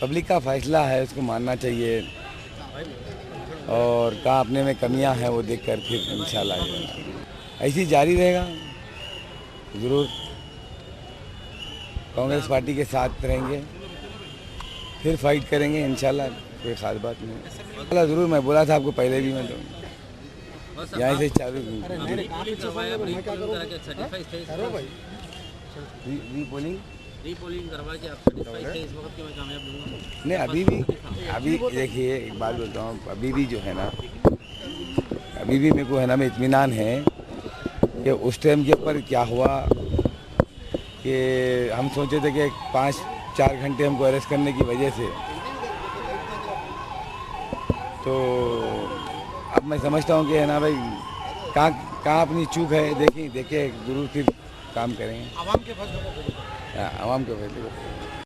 Public का फैसला है, उसको मानना चाहिए और कहाँ अपने में कमियां हैं वो देखकर फिर इंशाल्लाह ऐसी जारी रहेगा। ज़रूर कांग्रेस पार्टी के साथ रहेंगे, फिर फाइट करेंगे इंशाल्लाह, कोई ख़ास बात नहीं। इंशाल्लाह ज़रूर, मैं बोला था आपको पहले भी, मैं तो यहाँ से चालू रीपोलिंग करवा के आप सेटिस्फाई थे इस वक्त कि मैं कामयाब हूँ? नहीं, अभी देखिए एक बात बोलता हूँ, अभी भी जो है ना, अभी भी मेरे को है ना में इत्मीनान है कि उस टाइम के ऊपर क्या हुआ कि हम सोचे थे कि 5-4 घंटे हमको अरेस्ट करने की वजह से, तो अब मैं समझता हूँ कि है ना भाई कहाँ अपनी चूक है, देखिए ज़रूर फिर काम करेंगे। आवाम के फैसले को आवाम के फैसले को